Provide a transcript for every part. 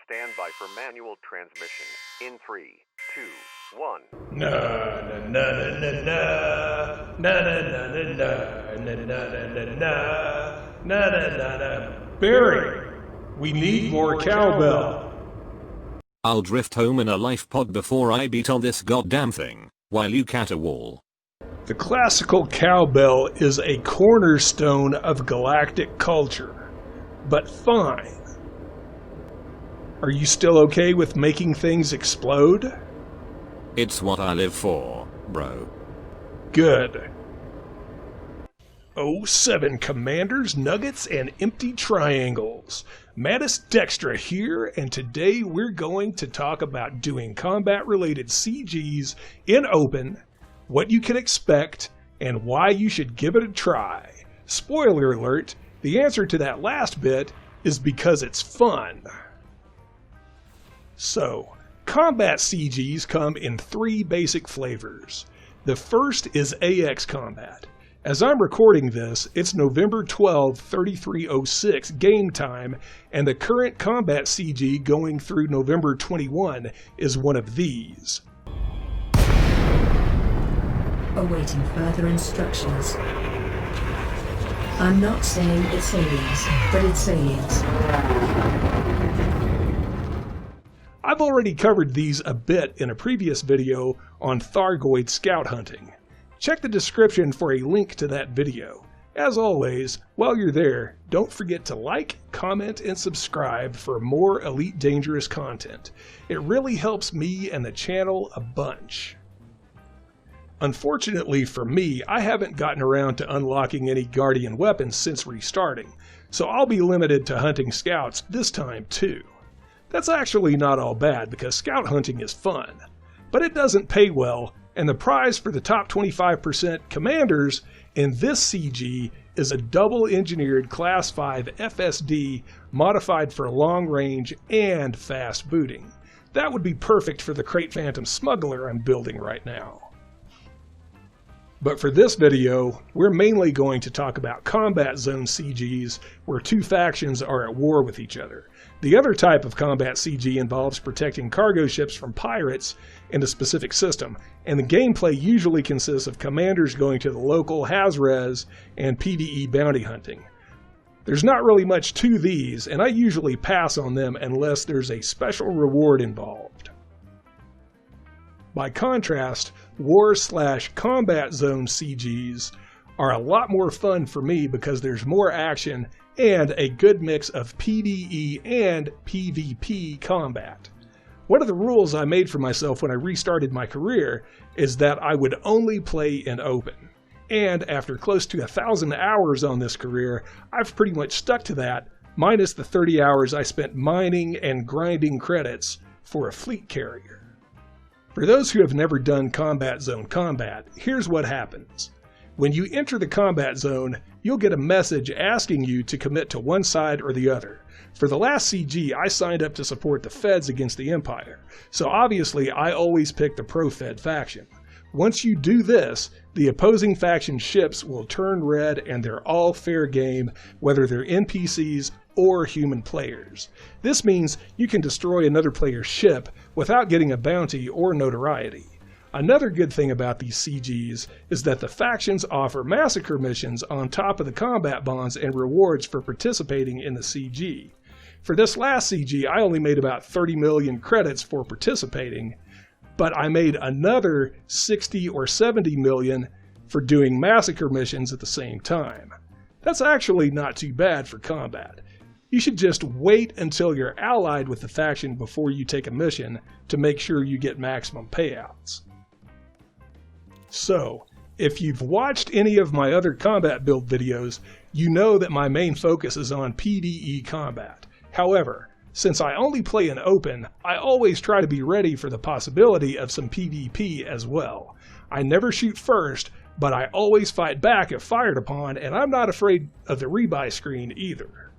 Stand by for manual transmission in 3, 2, 1. Na na na na na na na na na na na na na na. Barry, we need more cowbell. I'll drift home in a life pod before I beat on this goddamn thing, while you caterwaul. The classical cowbell is a cornerstone of galactic culture, but fine. Are you still okay with making things explode? It's what I live for, bro. Good. 07 Commanders, Nuggets, and Empty Triangles. MkII Dextra here, and today we're going to talk about doing combat-related CGs in open, what you can expect, and why you should give it a try. Spoiler alert, the answer to that last bit is because it's fun. So, combat CGs come in 3 basic flavors. The first is AX combat. As I'm recording this, it's November 12, 3306 game time, and the current combat CG going through November 21 is one of these. Awaiting further instructions. I'm not saying it's aliens, but it's aliens. I've already covered these a bit in a previous video on Thargoid scout hunting. Check the description for a link to that video. As always, while you're there, don't forget to like, comment, and subscribe for more Elite Dangerous content. It really helps me and the channel a bunch. Unfortunately for me, I haven't gotten around to unlocking any Guardian weapons since restarting, so I'll be limited to hunting scouts this time too. That's actually not all bad because scout hunting is fun, but it doesn't pay well, and the prize for the top 25% commanders in this CG is a double-engineered Class 5 FSD modified for long range and fast booting. That would be perfect for the Krait Phantom Smuggler I'm building right now. But for this video, we're mainly going to talk about combat zone CGs where 2 factions are at war with each other. The other type of combat CG involves protecting cargo ships from pirates in a specific system, and the gameplay usually consists of commanders going to the local Haz-Res and PvE bounty hunting. There's not really much to these, and I usually pass on them unless there's a special reward involved. By contrast, war/combat zone CGs are a lot more fun for me because there's more action and a good mix of PvE and PvP combat. One of the rules I made for myself when I restarted my career is that I would only play in open. And after close to 1,000 hours on this career, I've pretty much stuck to that, minus the 30 hours I spent mining and grinding credits for a fleet carrier. For those who have never done combat zone combat, here's what happens. When you enter the combat zone, you'll get a message asking you to commit to one side or the other. For the last CG, I signed up to support the Feds against the Empire, so obviously I always pick the pro-Fed faction. Once you do this, the opposing faction ships will turn red and they're all fair game, whether they're NPCs or human players. This means you can destroy another player's ship without getting a bounty or notoriety. Another good thing about these CGs is that the factions offer massacre missions on top of the combat bonds and rewards for participating in the CG. For this last CG, I only made about 30 million credits for participating, but I made another 60 or 70 million for doing massacre missions at the same time. That's actually not too bad for combat. You should just wait until you're allied with the faction before you take a mission to make sure you get maximum payouts. So, if you've watched any of my other combat build videos, you know that my main focus is on PvE combat. However, since I only play in open, I always try to be ready for the possibility of some PvP as well. I never shoot first, but I always fight back if fired upon, and I'm not afraid of the rebuy screen either.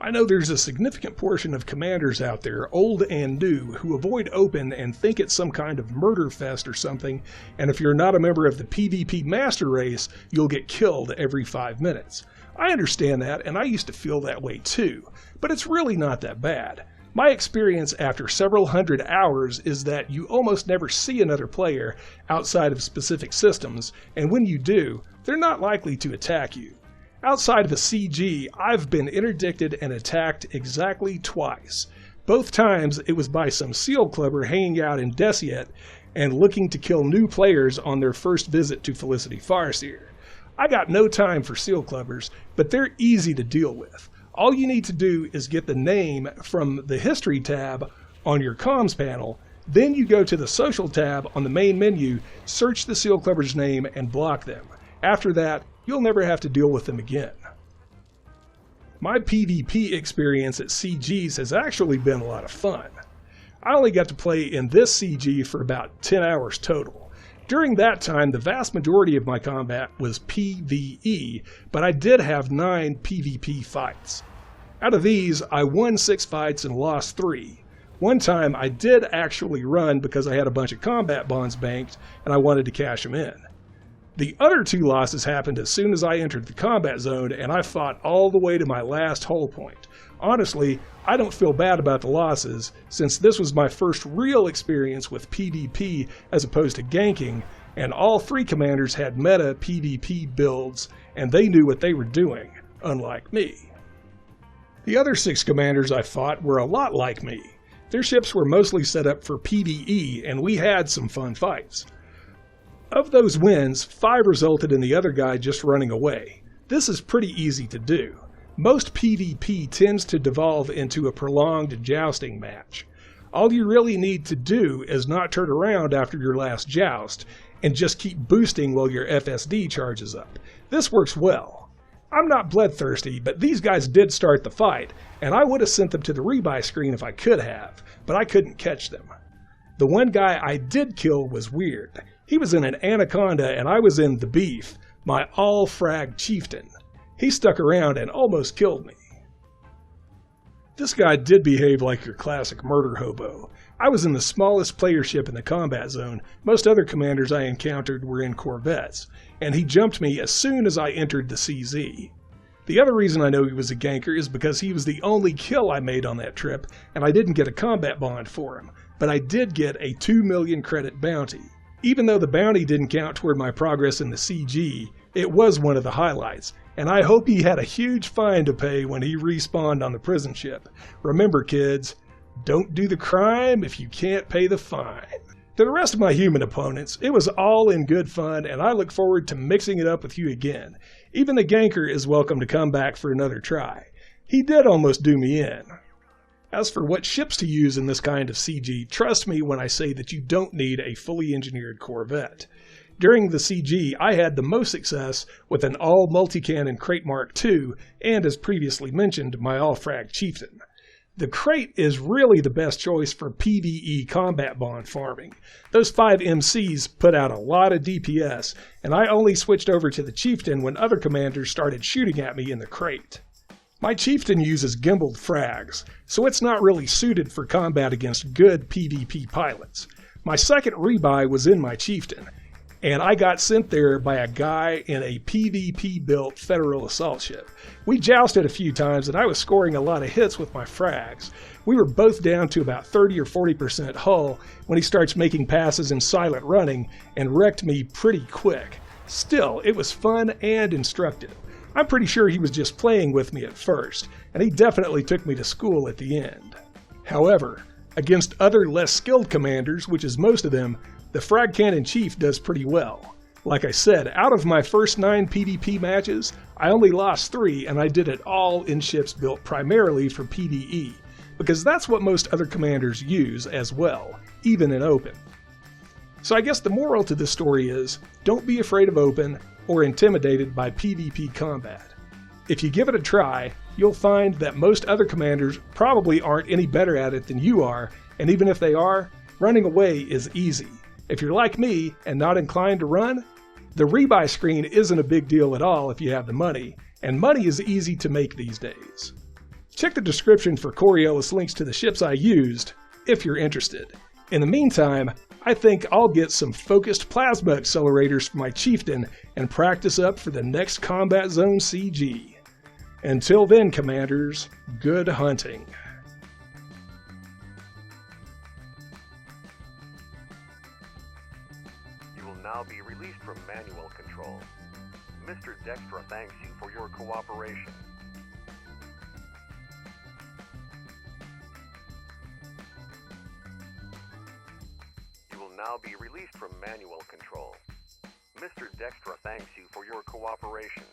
I know there's a significant portion of commanders out there, old and new, who avoid open and think it's some kind of murder fest or something, and if you're not a member of the PvP master race, you'll get killed every 5 minutes. I understand that, and I used to feel that way too, but it's really not that bad. My experience after several hundred hours is that you almost never see another player outside of specific systems, and when you do, they're not likely to attack you. Outside of a CG, I've been interdicted and attacked exactly twice. Both times it was by some seal clubber hanging out in Desiet and looking to kill new players on their first visit to Felicity Farseer. I got no time for seal clubbers, but they're easy to deal with. All you need to do is get the name from the History tab on your comms panel, then you go to the Social tab on the main menu, search the seal clubber's name, and block them. After that, you'll never have to deal with them again. My PvP experience at CGs has actually been a lot of fun. I only got to play in this CG for about 10 hours total. During that time, the vast majority of my combat was PvE, but I did have 9 PvP fights. Out of these, I won 6 fights and lost 3. One time I did actually run because I had a bunch of combat bonds banked and I wanted to cash them in. The other 2 losses happened as soon as I entered the combat zone, and I fought all the way to my last hull point. Honestly, I don't feel bad about the losses, since this was my first real experience with PvP as opposed to ganking, and all 3 commanders had meta PvP builds, and they knew what they were doing, unlike me. The other 6 commanders I fought were a lot like me. Their ships were mostly set up for PvE, and we had some fun fights. Of those wins, 5 resulted in the other guy just running away. This is pretty easy to do. Most PvP tends to devolve into a prolonged jousting match. All you really need to do is not turn around after your last joust, and just keep boosting while your FSD charges up. This works well. I'm not bloodthirsty, but these guys did start the fight, and I would have sent them to the rebuy screen if I could have, but I couldn't catch them. The one guy I did kill was weird. He was in an Anaconda and I was in the Beef, my all-frag chieftain. He stuck around and almost killed me. This guy did behave like your classic murder hobo. I was in the smallest player ship in the combat zone. Most other commanders I encountered were in corvettes, and he jumped me as soon as I entered the CZ. The other reason I know he was a ganker is because he was the only kill I made on that trip, and I didn't get a combat bond for him, but I did get a 2 million credit bounty. Even though the bounty didn't count toward my progress in the CG, it was one of the highlights, and I hope he had a huge fine to pay when he respawned on the prison ship. Remember, kids, don't do the crime if you can't pay the fine. To the rest of my human opponents, it was all in good fun, and I look forward to mixing it up with you again. Even the ganker is welcome to come back for another try. He did almost do me in. As for what ships to use in this kind of CG, trust me when I say that you don't need a fully engineered corvette. During the CG, I had the most success with an all-multi-cannon Krait Mark II, and as previously mentioned, my all-frag Chieftain. The Krait is really the best choice for PvE combat bond farming. Those 5 MCs put out a lot of DPS, and I only switched over to the Chieftain when other commanders started shooting at me in the Krait. My Chieftain uses gimbaled frags, so it's not really suited for combat against good PvP pilots. My second rebuy was in my Chieftain, and I got sent there by a guy in a PvP-built Federal assault ship. We jousted a few times, and I was scoring a lot of hits with my frags. We were both down to about 30 or 40% hull when he starts making passes in silent running and wrecked me pretty quick. Still, it was fun and instructive. I'm pretty sure he was just playing with me at first, and he definitely took me to school at the end. However, against other less skilled commanders, which is most of them, the Frag Cannon Chief does pretty well. Like I said, out of my first 9 PvP matches, I only lost 3, and I did it all in ships built primarily for PvE, because that's what most other commanders use as well, even in open. So I guess the moral to this story is, don't be afraid of open, or intimidated by PvP combat. If you give it a try, you'll find that most other commanders probably aren't any better at it than you are, and even if they are, running away is easy. If you're like me and not inclined to run, the rebuy screen isn't a big deal at all if you have the money, and money is easy to make these days. Check the description for Coriolis links to the ships I used, if you're interested. In the meantime, I think I'll get some focused plasma accelerators for my Chieftain and practice up for the next Combat Zone CG. Until then, Commanders, good hunting. You will now be released from manual control. Mr. Dextra thanks you for your cooperation. You will now be released from manual control. Mr. Dextra thanks you for your cooperation.